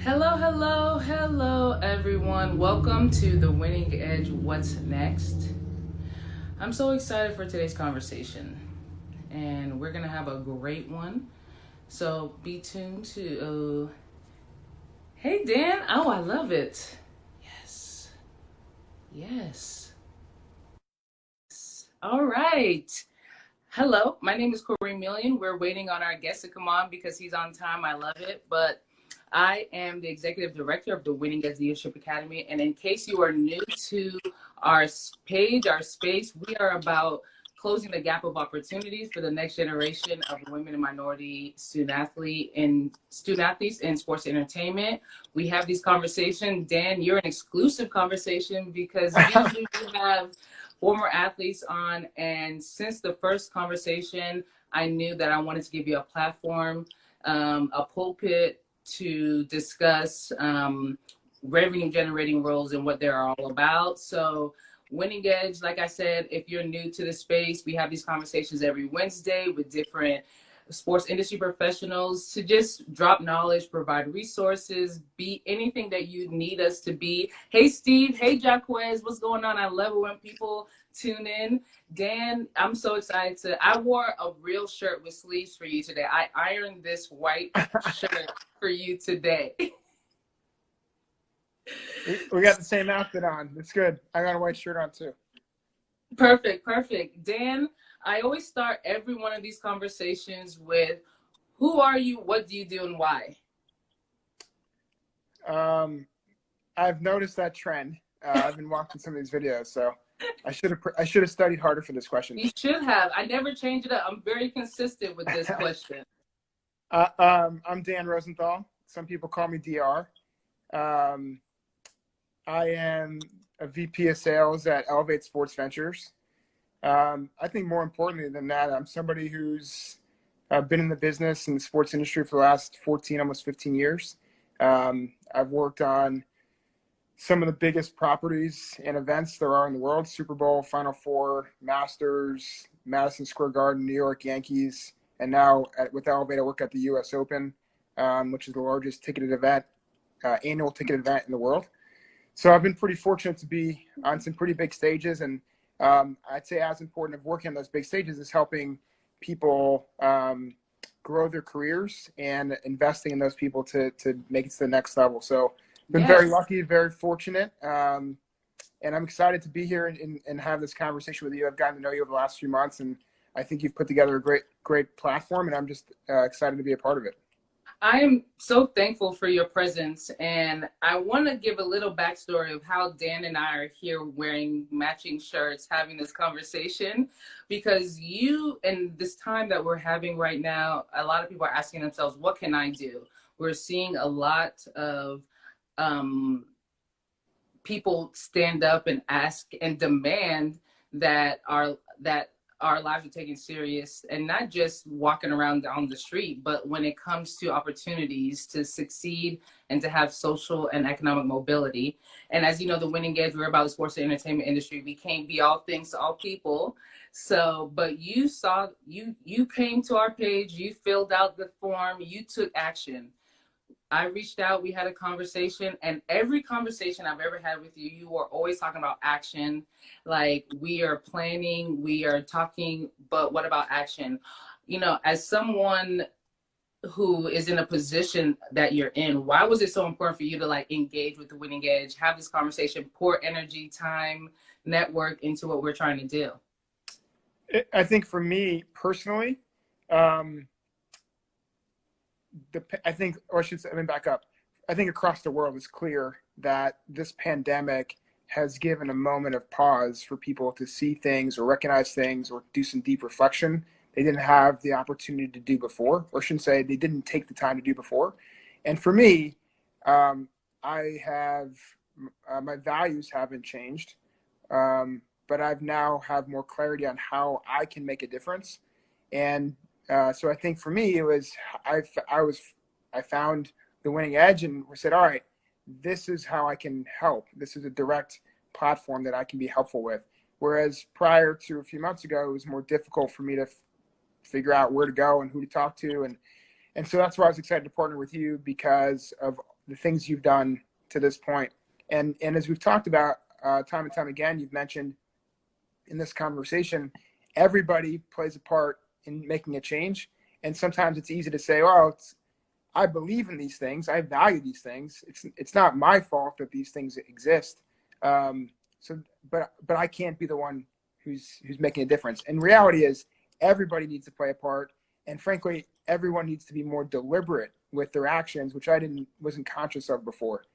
Hello, hello, hello, everyone. Welcome to the Winning Edge What's Next. I'm so excited for today's conversation, and we're going to have a great one. So be tuned to. Hey, Dan. Oh, I love it. Yes. Yes. All right. Hello, my name is Corinne. We're waiting on our guest to come on because he's on time. I love it. But I am the executive director of the Winning as Leadership Academy. And in case you are new to our page, our space, we are about closing the gap of opportunities for the next generation of women and minority student athletes in sports entertainment. We have these conversations. Dan, you're an exclusive conversation because usually we have former athletes on. And since the first conversation, I knew that I wanted to give you a platform, a pulpit to discuss revenue generating roles and what they're all about. So Winning Edge, like I said, if you're new to the space, we have these conversations every Wednesday with different sports industry professionals to just drop knowledge, provide resources, be anything that you need us to be. Hey, Steve. Hey, Jaquez. What's going on? I love it when people tune in. Dan, I'm so excited I wore a real shirt with sleeves for you today. I ironed this white shirt for you today. We got the same outfit on. It's good. I got a white shirt on too. Perfect. Dan, I always start every one of these conversations with, who are you, what do you do, and why? I've noticed that trend. I've been watching some of these videos, so I should have studied harder for this question. You should have. I never change it up. I'm very consistent with this question. I'm Dan Rosenthal. Some people call me DR. I am a VP of sales at Elevate Sports Ventures. I think more importantly than that, I'm somebody who's been in the business in the sports industry for the last 14, almost 15 years. I've worked on some of the biggest properties and events there are in the world: Super Bowl, Final Four, Masters, Madison Square Garden, New York Yankees, and now with Elevate, I work at the U.S. Open, which is the largest ticketed event, annual ticketed event in the world. So I've been pretty fortunate to be on some pretty big stages, and I'd say as important of working on those big stages is helping people grow their careers and investing in those people to make it to the next level. So been very lucky, very fortunate, and I'm excited to be here and have this conversation with you. I've gotten to know you over the last few months, and I think you've put together a great platform, and I'm just excited to be a part of it. I am so thankful for your presence, and I want to give a little backstory of how Dan and I are here wearing matching shirts, having this conversation, because you, and this time that we're having right now, a lot of people are asking themselves, what can I do? We're seeing a lot of people stand up and ask and demand that our lives are taken serious, and not just walking around down the street, but when it comes to opportunities to succeed and to have social and economic mobility. And as you know, the Winning Edge, we're about the sports and entertainment industry. We can't be all things to all people. So, but you came to our page, you filled out the form, you took action. I reached out, we had a conversation, and every conversation I've ever had with you, you were always talking about action. Like, we are planning, we are talking, but what about action? You know, as someone who is in a position that you're in, why was it so important for you to like engage with the Winning Edge, have this conversation, pour energy, time, network into what we're trying to do? I think for me personally, let me back up. I think across the world it's clear that this pandemic has given a moment of pause for people to see things or recognize things or do some deep reflection they didn't have the opportunity to do before, or I shouldn't say they didn't take the time to do before. And for me, I have my values haven't changed, but I've now have more clarity on how I can make a difference. And so I think for me, it was I found the Winning Edge and we said, all right, this is how I can help. This is a direct platform that I can be helpful with. Whereas prior to a few months ago, it was more difficult for me to figure out where to go and who to talk to. And so that's why I was excited to partner with you, because of the things you've done to this point. And as we've talked about time and time again, you've mentioned in this conversation, everybody plays a part in making a change. And sometimes it's easy to say, "Oh, I believe in these things. I value these things. It's not my fault that these things exist." But I can't be the one who's making a difference. And reality is, everybody needs to play a part. And frankly, everyone needs to be more deliberate with their actions, which I wasn't conscious of before.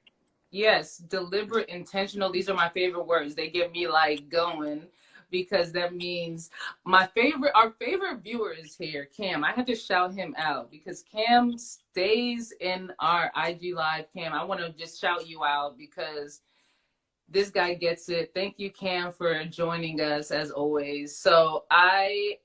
Yes, deliberate, intentional. These are my favorite words. They get me like going, because that means our favorite viewer is here, Cam. I had to shout him out because Cam stays in our IG live. Cam, I want to just shout you out because this guy gets it. Thank you, Cam, for joining us as always. So I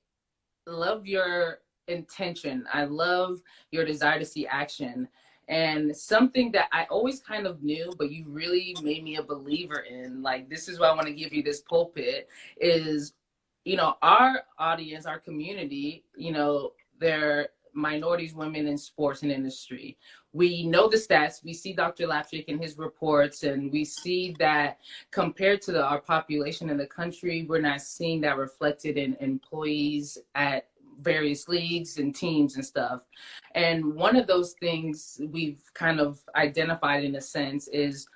love your intention. I love your desire to see action. And something that I always kind of knew, but you really made me a believer in, like, this is why I want to give you this pulpit, is, our audience, our community, they're minorities, women in sports and industry. We know the stats. We see Dr. Lapchick in his reports, and we see that compared to our population in the country, we're not seeing that reflected in employees at various leagues and teams and stuff. And one of those things we've kind of identified in a sense is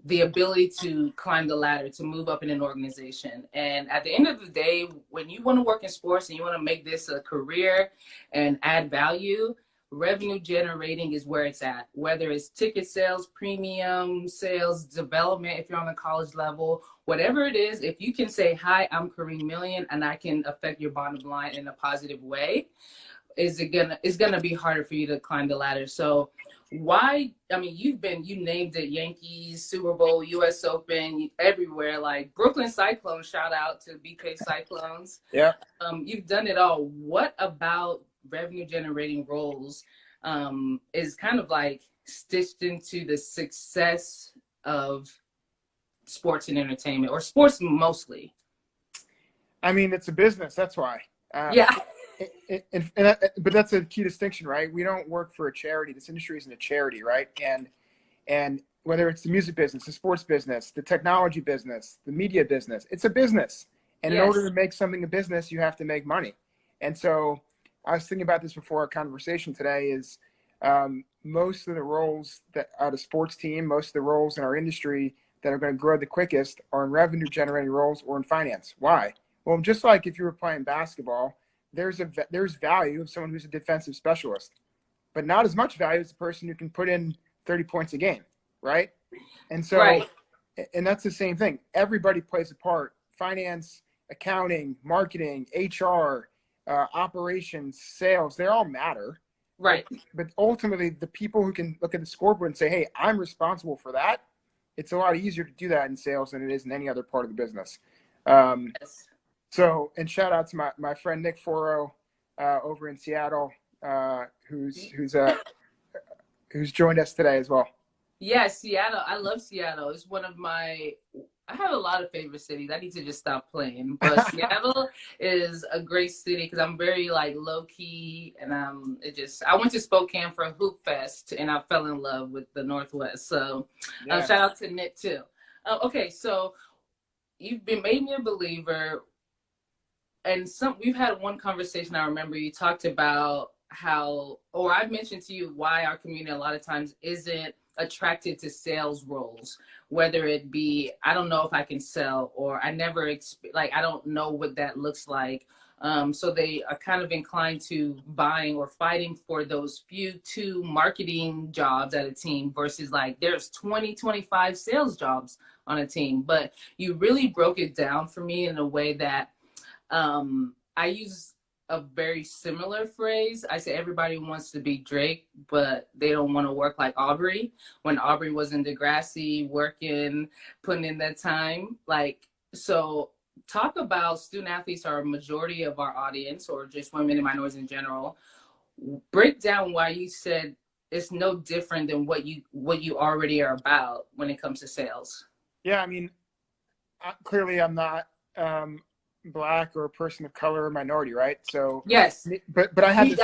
the ability to climb the ladder, to move up in an organization. And at the end of the day, when you want to work in sports and you want to make this a career and add value, revenue generating is where it's at, whether it's ticket sales, premium sales, development, if you're on the college level, whatever it is. If you can say, "Hi, I'm Corinne Million, and I can affect your bottom line in a positive way," it's gonna be harder for you to climb the ladder. So why, you named it, Yankees, Super Bowl, US Open, everywhere, like Brooklyn Cyclones, shout out to BK Cyclones. Yeah. You've done it all. What about revenue generating roles is kind of like stitched into the success of sports and entertainment, or sports mostly? It's a business. That's why. Yeah. But that's a key distinction, right? We don't work for a charity. This industry isn't a charity, right? And whether it's the music business, the sports business, the technology business, the media business, it's a business. And Yes. in order to make something a business, you have to make money. And so I was thinking about this before our conversation today, is most of the roles that out of sports team, most of the roles in our industry that are going to grow the quickest are in revenue generating roles or in finance. Why? Well, just like if you were playing basketball, there's value of someone who's a defensive specialist, but not as much value as the person who can put in 30 points a game, right? And so, right. And that's the same thing. Everybody plays a part. Finance, accounting, marketing, HR, operations, sales, they all matter. Right. But ultimately, the people who can look at the scoreboard and say, "Hey, I'm responsible for that," it's a lot easier to do that in sales than it is in any other part of the business. Yes. So, and shout out to my friend Nick Foro over in Seattle, who's joined us today as well. Yeah, Seattle. I love Seattle. It's one of I have a lot of favorite cities. I need to just stop playing. But Seattle is a great city because I'm very low key, and I went to Spokane for a Hoop Fest, and I fell in love with the Northwest. So yeah. Shout out to Nick too. Okay, so you've made me a believer. And we've had one conversation. I remember you talked about I've mentioned to you why our community a lot of times isn't attracted to sales roles, whether it be, I don't know if I can sell, or I never, I don't know what that looks like. So they are kind of inclined to buying or fighting for those two marketing jobs at a team versus there's 20, 25 sales jobs on a team. But you really broke it down for me in a way that I use a very similar phrase. I say everybody wants to be Drake, but they don't want to work like Aubrey. When Aubrey was in Degrassi, working, putting in that time. So talk about student athletes are a majority of our audience, or just women and minorities in general. Break down why you said it's no different than what you already are about when it comes to sales. Yeah, clearly I'm not Black or a person of color or minority, right? So yes, but I had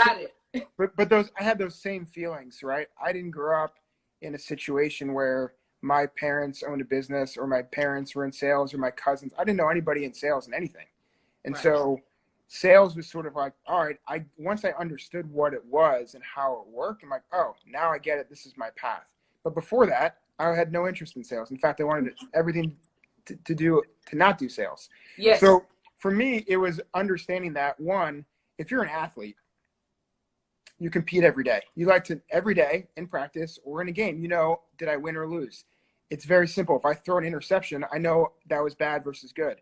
I had those same feelings, right? I didn't grow up in a situation where my parents owned a business or my parents were in sales or my cousins. I didn't know anybody in sales and anything. And Right. so sales was sort of like, all right, once I understood what it was and how it worked, I'm like, oh, now I get it. This is my path. But before that, I had no interest in sales. In fact, I wanted everything to not do sales. Yes. So for me, it was understanding that, one, if you're an athlete, you compete every day. You like to, every day in practice or in a game, did I win or lose? It's very simple. If I throw an interception, I know that was bad versus good.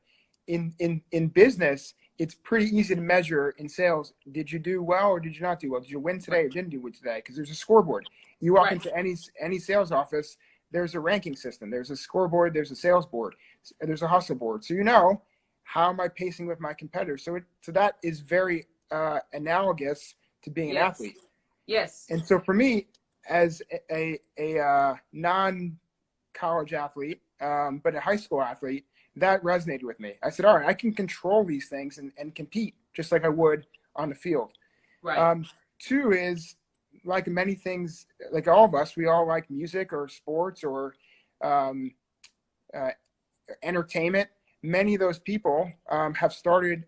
In business, it's pretty easy to measure in sales. Did you do well or did you not do well? Did you win today or didn't do well today? Because there's a scoreboard. You walk into any sales office, there's a ranking system. There's a scoreboard. There's a sales board. There's a hustle board. So how am I pacing with my competitors? So that is very analogous to being an athlete. Yes. And so for me, as a non-college athlete, but a high school athlete, that resonated with me. I said, all right, I can control these things and compete just like I would on the field. Right. Two is, like many things, like all of us, we all like music or sports or entertainment. Many of those people have started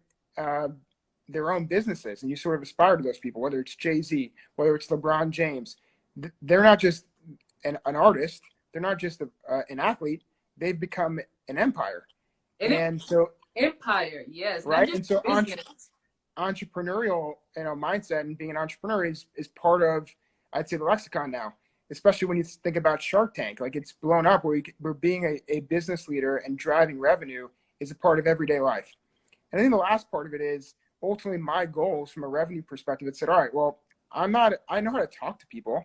their own businesses, and you sort of aspire to those people, whether it's Jay-Z, whether it's LeBron James. They're not just an artist. They're not just an athlete. They've become an empire. Empire, yes. Right. And so entrepreneurial, mindset and being an entrepreneur is part of, I'd say, the lexicon now, especially when you think about Shark Tank. Like, it's blown up where being a business leader and driving revenue is a part of everyday life. And I think the last part of it is ultimately my goals from a revenue perspective. It said, all right, well, I know how to talk to people,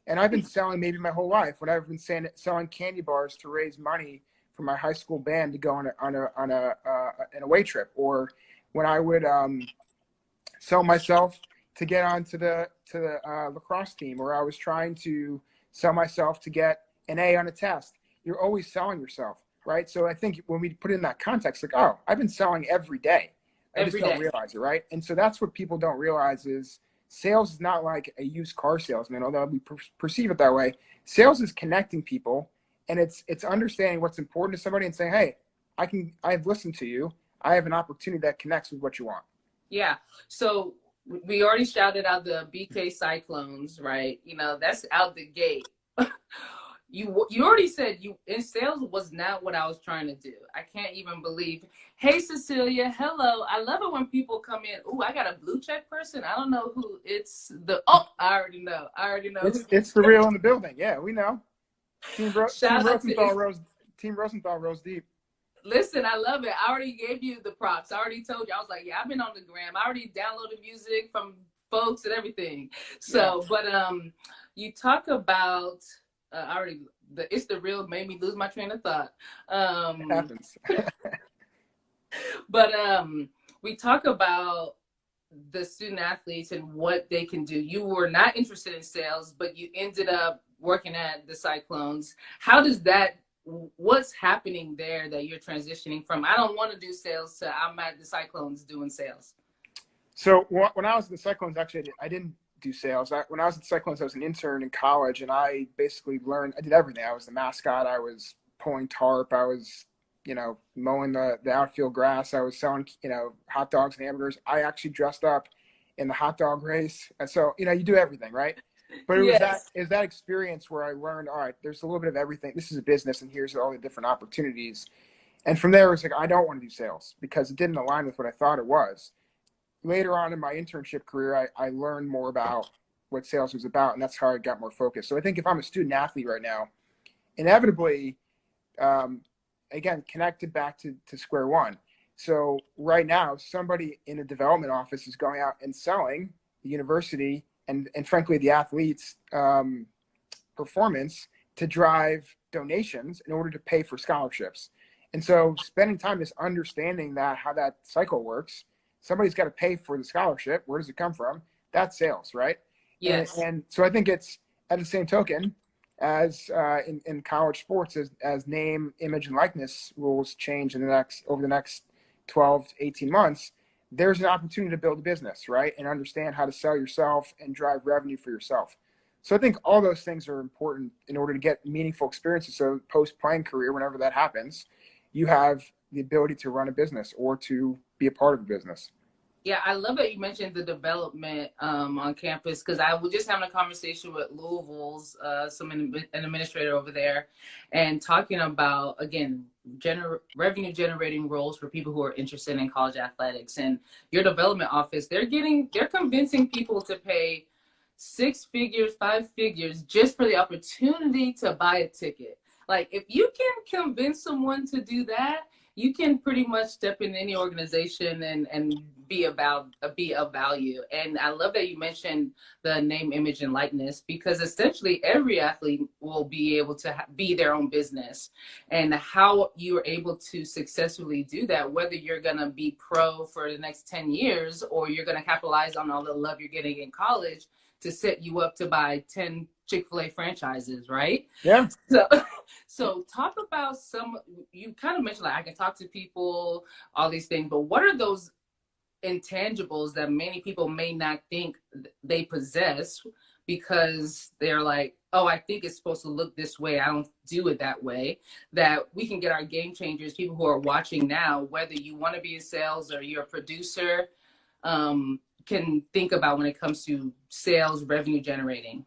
and I've been selling maybe my whole life. When I've been selling candy bars to raise money for my high school band to go on an away trip, or when I would sell myself to get onto the lacrosse team, or I was trying to sell myself to get an A on a test. You're always selling yourself, right? So I think when we put it in that context, like, oh, I've been selling every day. I just don't realize it, right? And so that's what people don't realize is sales is not like a used car salesman, although we perceive it that way. Sales is connecting people, and it's understanding what's important to somebody and saying, hey, I've listened to you. I have an opportunity that connects with what you want. Yeah. So we already shouted out the BK Cyclones, right? That's out the gate. You already said in sales was not what I was trying to do. I can't even believe. Hey, Cecilia. Hello. I love it when people come in. Ooh, I got a blue check person. I don't know who it's I already know. It's the real in the building. Yeah, we know. Team Rosenthal rose deep. Listen, I love it. I already gave you the props. I already told you. I was like, yeah, I've been on the gram. I already downloaded music from folks and everything. So, but you talk about it's the real made me lose my train of thought. It happens. But we talk about the student athletes and what they can do. You were not interested in sales, but you ended up working at the Cyclones. How does that? What's happening there that you're transitioning from? I don't want to do sales to I'm at the Cyclones doing sales. So when I was in the Cyclones, actually, I didn't do sales. When I was at the Cyclones, I was an intern in college, and I basically learned. I did everything. I was the mascot. I was pulling tarp. I was, mowing the outfield grass. I was selling, hot dogs and hamburgers. I actually dressed up in the hot dog race. And so, you do everything, right? But it was that experience where I learned, all right, there's a little bit of everything. This is a business, and here's all the different opportunities. And from there, it was like, I don't want to do sales because it didn't align with what I thought it was. Later on in my internship career, I learned more about what sales was about, and that's how I got more focused. So I think if I'm a student athlete right now, inevitably, again, connected back to square one. So right now, somebody in a development office is going out and selling the university and frankly, the athletes' performance to drive donations in order to pay for scholarships. And so spending time is understanding how that cycle works. Somebody's got to pay for the scholarship. Where does it come from? That's sales, right? Yes. And so I think it's at the same token as in college sports, as name, image, and likeness rules change over the next 12 to 18 months, there's an opportunity to build a business, right? And understand how to sell yourself and drive revenue for yourself. So I think all those things are important in order to get meaningful experiences. So post-playing career, whenever that happens, you have the ability to run a business or to be a part of a business. Yeah, I love that you mentioned the development on campus, because I was just having a conversation with Louisville's an administrator over there, and talking about, again, revenue generating roles for people who are interested in college athletics. And your development office, they're convincing people to pay 6 figures, 5 figures just for the opportunity to buy a ticket. Like, if you can convince someone to do that, you can pretty much step in any organization and be of value. And I love that you mentioned the name, image, and likeness, because essentially every athlete will be able to be their own business. And how you are able to successfully do that, whether you're going to be pro for the next 10 years or you're going to capitalize on all the love you're getting in college to set you up to buy 10 Chick-fil-A franchises, right? Yeah. So talk about you kind of mentioned, like, I can talk to people, all these things, but what are those intangibles that many people may not think they possess, because they're like, oh, I think it's supposed to look this way, I don't do it that way, that we can get our game changers, people who are watching now, whether you want to be in sales or you're a producer, can think about when it comes to sales, revenue generating?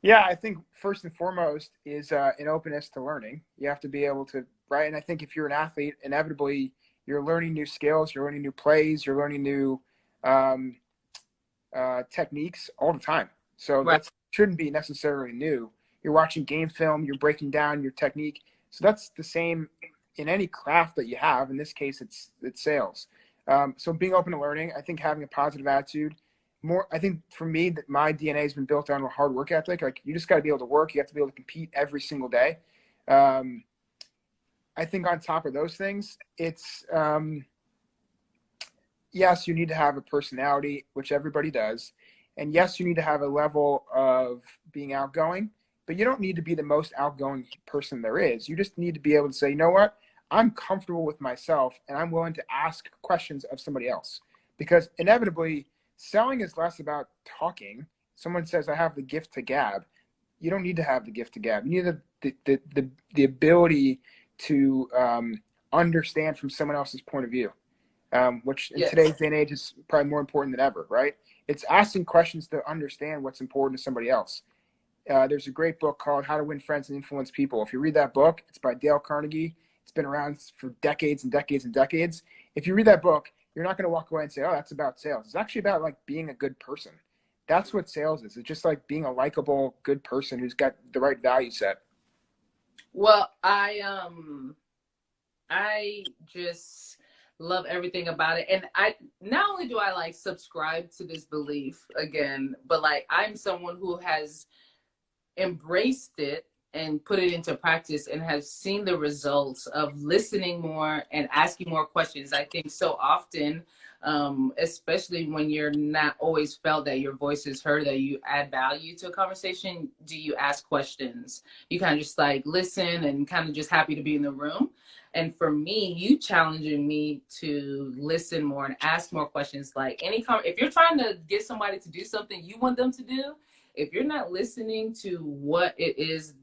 Yeah, I think first and foremost is an openness to learning. You have to be able to, right? And I think if you're an athlete, inevitably you're learning new skills, you're learning new plays, you're learning new techniques all the time. So Right. that shouldn't be necessarily new. You're watching game film, you're breaking down your technique. So that's the same in any craft that you have. In this case, it's sales. So being open to learning, I think having a positive attitude. I think for me, that my DNA has been built on a hard work ethic. Like, you just got to be able to work. You have to be able to compete every single day. I think on top of those things, it's yes, you need to have a personality, which everybody does. And yes, you need to have a level of being outgoing, but you don't need to be the most outgoing person there is. You just need to be able to say, you know what? I'm comfortable with myself and I'm willing to ask questions of somebody else, because inevitably selling is less about talking. Someone says, I have the gift to gab. You don't need to have the gift to gab. You need the ability to understand from someone else's point of view, which in today's day and age is probably more important than ever, right? It's asking questions to understand what's important to somebody else. There's a great book called How to Win Friends and Influence People. If you read that book, it's by Dale Carnegie. It's been around for decades and decades and decades. If you read that book, you're not going to walk away and say, oh, that's about sales. It's actually about, like, being a good person. That's what sales is. It's just like being a likable, good person who's got the right value set. Well, I just love everything about it. And I not only do I, like, subscribe to this belief again, but, like, I'm someone who has embraced it and put it into practice and have seen the results of listening more and asking more questions. I think so often, especially when you're not always felt that your voice is heard, that you add value to a conversation, do you ask questions? You kind of just, like, listen and kind of just happy to be in the room. And for me, you challenging me to listen more and ask more questions. Like, if you're trying to get somebody to do something you want them to do, if you're not listening to what it is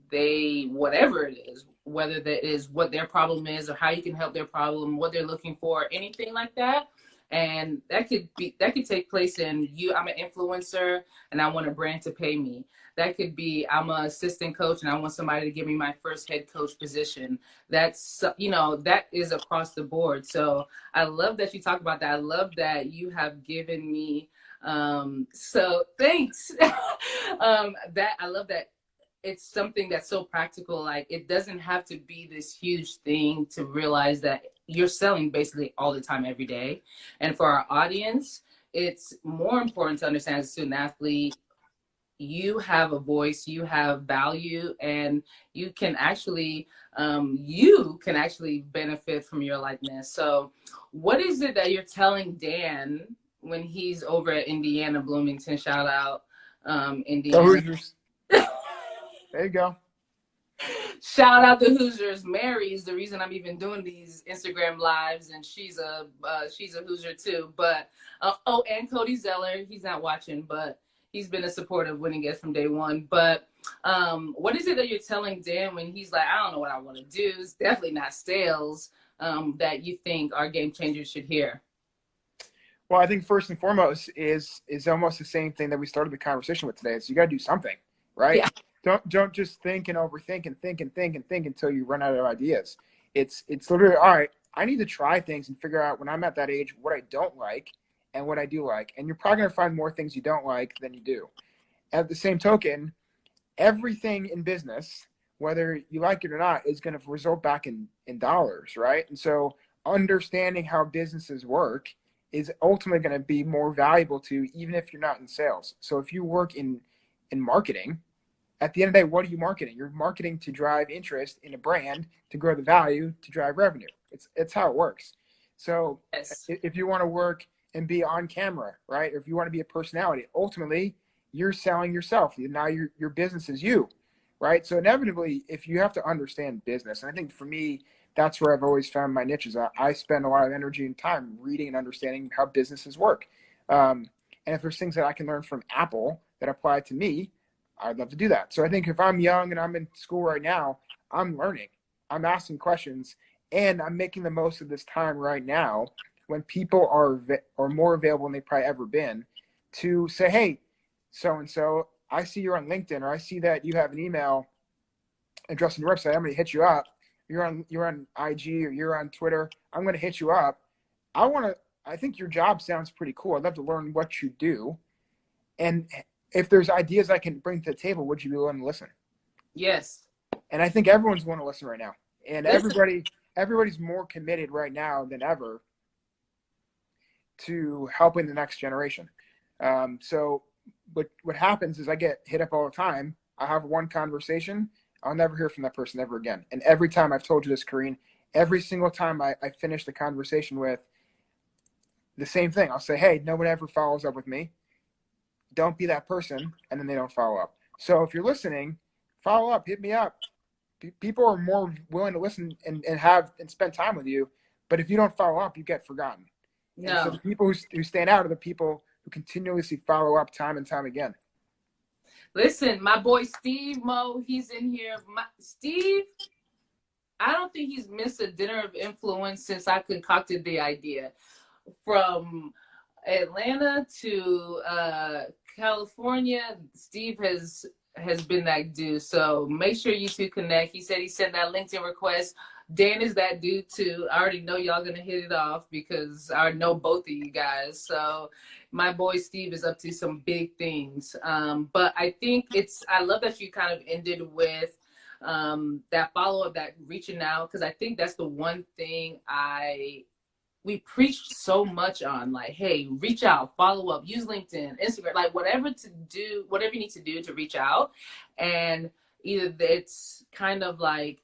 whatever it is, whether that is what their problem is or how you can help their problem, what they're looking for, anything like that. And that could take place in I'm an influencer and I want a brand to pay me. That could be, I'm an assistant coach and I want somebody to give me my first head coach position. That's, that is across the board. So I love that you talk about that. I love that you have given me, so thanks. I love that it's something that's so practical. Like, it doesn't have to be this huge thing to realize that you're selling basically all the time, every day. And for our audience, it's more important to understand, as a student athlete, you have a voice, you have value, and you can actually benefit from your likeness. So what is it that you're telling Dan when he's over at Indiana Bloomington? Shout out, Indiana. Go Hoosiers. There you go. Shout out to Hoosiers. Mary is the reason I'm even doing these Instagram lives, and she's a Hoosier too. But and Cody Zeller, he's not watching, but he's been a supportive winning guest from day one. But what is it that you're telling Dan when he's like, I don't know what I want to do? It's definitely not sales, that you think our game changers should hear? Well, I think first and foremost is almost the same thing that we started the conversation with today. Is you got to do something, right? Yeah. Don't just think and overthink and think and think and think until you run out of ideas. It's literally, all right, I need to try things and figure out when I'm at that age what I don't like and what I do like. And you're probably going to find more things you don't like than you do. At the same token, everything in business, whether you like it or not, is going to result back in dollars, right? And so understanding how businesses work is ultimately going to be more valuable to you, even if you're not in sales. So if you work in marketing, at the end of the day, what are you marketing? You're marketing to drive interest in a brand, to grow the value, to drive revenue. It's how it works. So Yes. if you want to work and be on camera, right? Or if you want to be a personality, ultimately you're selling yourself. Now your business is you, right? So inevitably, if you have to understand business, and I think for me, that's where I've always found my niches. I spend a lot of energy and time reading and understanding how businesses work. And if there's things that I can learn from Apple that apply to me, I'd love to do that. So I think if I'm young and I'm in school right now, I'm learning, I'm asking questions, and I'm making the most of this time right now when people are more available than they've probably ever been to say, hey, so-and-so, I see you're on LinkedIn, or I see that you have an email address on your website. I'm going to hit you up. You're on IG or you're on Twitter. I'm going to hit you up. I think your job sounds pretty cool. I'd love to learn what you do. And if there's ideas I can bring to the table, would you be willing to listen? Yes. And I think everyone's willing to listen right now. And Listen. everybody's more committed right now than ever to helping the next generation. So what happens is I get hit up all the time. I have one conversation. I'll never hear from that person ever again. And every time I've told you this, Corinne, every single time I finish the conversation with the same thing. I'll say, hey, no one ever follows up with me. Don't be that person. And then they don't follow up. So if you're listening, follow up, hit me up. People are more willing to listen and spend time with you. But if you don't follow up, you get forgotten. No. And so the people who stand out are the people who continuously follow up time and time again. Listen, my boy Steve Mo, he's in here. Steve, I don't think he's missed a dinner of influence since I concocted the idea. From Atlanta to California, Steve has been that dude. So make sure you two connect. He said he sent that LinkedIn request. Dan is that dude too. I already know y'all gonna hit it off because I know both of you guys. So my boy Steve is up to some big things. But I think I love that you kind of ended with that follow-up, that reaching out, because I think that's the one thing we preached so much on, like, hey, reach out, follow up, use LinkedIn, Instagram, like whatever you need to do to reach out. And either it's kind of like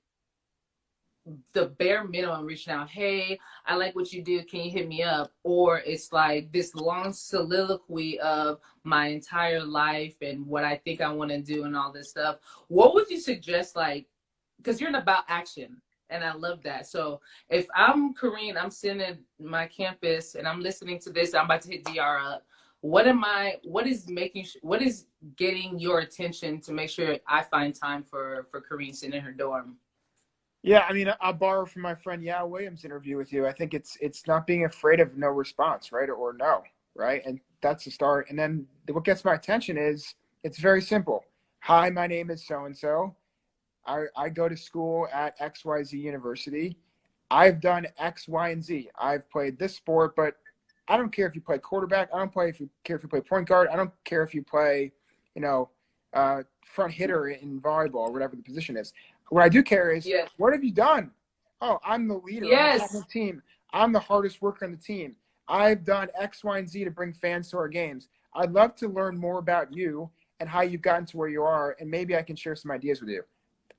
the bare minimum reaching out, hey, I like what you do, can you hit me up? Or it's like this long soliloquy of my entire life and what I think I want to do and all this stuff. What would you suggest, like, because you're about action, and I love that. So if I'm Corinne, I'm sitting at my campus and I'm listening to this, I'm about to hit DR up. What is getting your attention to make sure I find time for Corinne sitting in her dorm? Yeah, I mean, I'll borrow from my friend Yao Williams' interview with you. I think it's not being afraid of no response, right, or no, right? And that's the start. And then what gets my attention is it's very simple. Hi, my name is so-and-so. I go to school at XYZ University. I've done X, Y, and Z. I've played this sport, but I don't care if you play quarterback. I don't care if you play point guard. I don't care if you play, front hitter in volleyball or whatever the position is. What I do care is, What have you done? Oh, I'm the leader. Yes. I'm on the team. I'm the hardest worker on the team. I've done X, Y, and Z to bring fans to our games. I'd love to learn more about you and how you've gotten to where you are, and maybe I can share some ideas with you.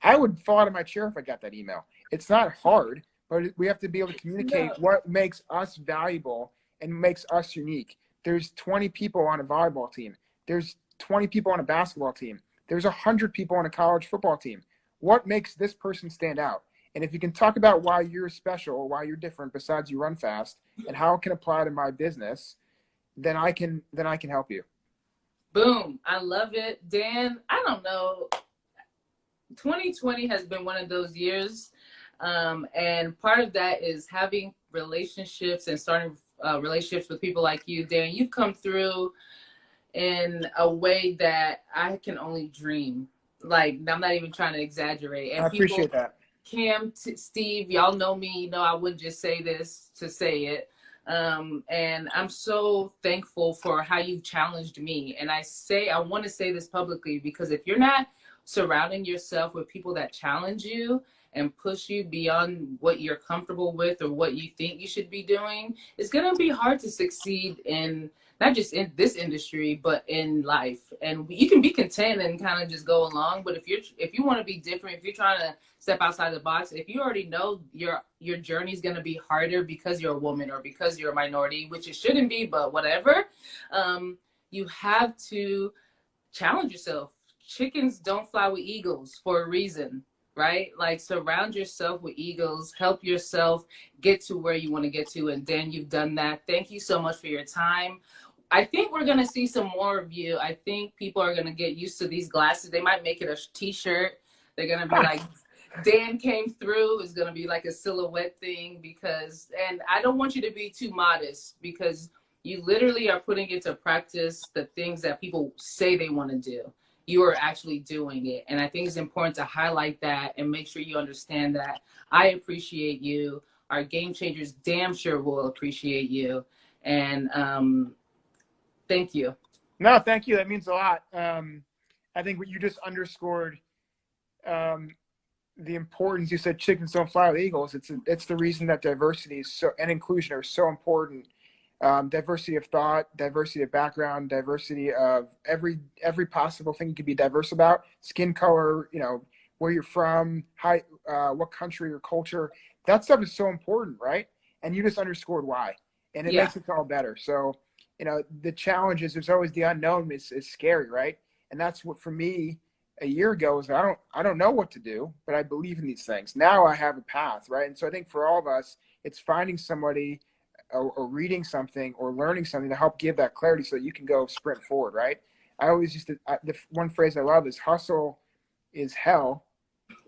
I would fall out of my chair if I got that email. It's not hard, but we have to be able to communicate what makes us valuable and makes us unique. There's 20 people on a volleyball team. There's 20 people on a basketball team. There's 100 people on a college football team. What makes this person stand out? And if you can talk about why you're special, why you're different besides you run fast, and how it can apply to my business, then I can help you. Boom. I love it. Dan, I don't know. 2020 has been one of those years. And part of that is having relationships and starting relationships with people like you. Dan, you've come through in a way that I can only dream. Like, I'm not even trying to exaggerate. I And people, appreciate that. Cam, Steve, y'all know me. You know, I wouldn't just say this to say it. And I'm so thankful for how you challenged me. And I want to say this publicly, because if you're not surrounding yourself with people that challenge you and push you beyond what you're comfortable with or what you think you should be doing, it's going to be hard to succeed in not just in this industry, but in life. And you can be content and kind of just go along. But if you want to be different, if you're trying to step outside the box, if you already know your journey is going to be harder because you're a woman or because you're a minority, which it shouldn't be, but whatever, you have to challenge yourself. Chickens don't fly with eagles for a reason, right? Like, surround yourself with eagles, help yourself get to where you want to get to. And Dan, you've done that. Thank you so much for your time. I think we're going to see some more of you. I think people are going to get used to these glasses. They might make it a t-shirt. They're going to be like, Dan came through. It's going to be like a silhouette thing, and I don't want you to be too modest, because you literally are putting into practice the things that people say they want to do. You are actually doing it. And I think it's important to highlight that and make sure you understand that. I appreciate you. Our game changers damn sure will appreciate you. And thank you. No, thank you. That means a lot. I think what you just underscored, the importance. You said chickens don't fly with eagles. It's the reason that diversity is and inclusion are so important. Diversity of thought, diversity of background, diversity of every possible thing you could be diverse about. Skin color, where you're from, what country or culture. That stuff is so important, right? And you just underscored why, and it makes it all better. So, the challenge is there's always the unknown. Is scary, right? And that's what, for me, a year ago, was I don't know what to do, but I believe in these things. Now I have a path, right? And so I think for all of us, it's finding somebody or reading something or learning something to help give that clarity so that you can go sprint forward, right? I always used to, the one phrase I love is, hustle is hell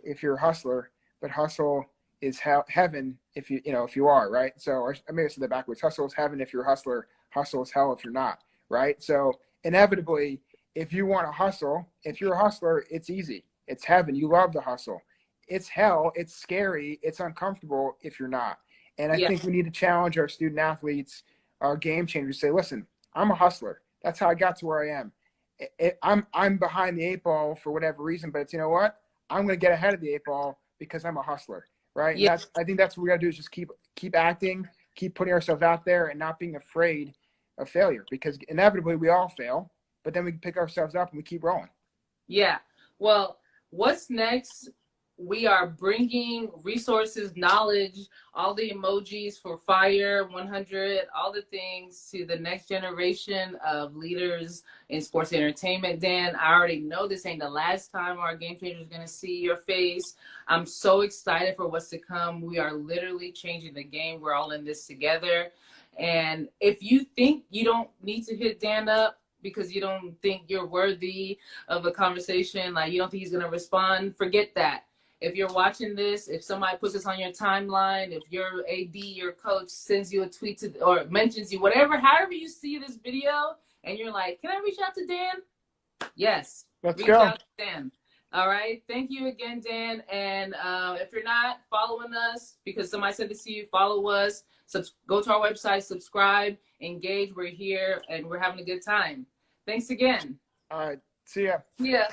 if you're a hustler, but hustle is heaven if you are, right? So, or maybe I said that backwards. Hustle is heaven if you're a hustler. Hustle is hell if you're not, right? So inevitably, if you want to hustle, if you're a hustler, it's easy. It's heaven. You love the hustle. It's hell. It's scary. It's uncomfortable if you're not. And I think we need to challenge our student athletes, our game changers, say, listen, I'm a hustler. That's how I got to where I am. I'm behind the eight ball for whatever reason, but it's, you know what? I'm going to get ahead of the eight ball because I'm a hustler, right? And I think that's what we got to do, is just keep acting, keep putting ourselves out there, and not being afraid of failure, because inevitably we all fail, but then we can pick ourselves up and we keep rolling. Yeah. Well, what's next? We are bringing resources, knowledge, all the emojis for Fire 100, all the things to the next generation of leaders in sports entertainment. Dan, I already know this ain't the last time our game changer is going to see your face. I'm so excited for what's to come. We are literally changing the game. We're all in this together. And if you think you don't need to hit Dan up because you don't think you're worthy of a conversation, like you don't think he's going to respond, forget that. If you're watching this, if somebody puts this on your timeline, if your AD, your coach sends you a tweet or mentions you, however you see this video, and you're like, can I reach out to Dan? Yes. Let's reach go. out to Dan. All right. Thank you again, Dan. And if you're not following us because somebody said this to you, follow us. Go to our website, subscribe, engage. We're here and we're having a good time. Thanks again. All right. See ya. Yeah.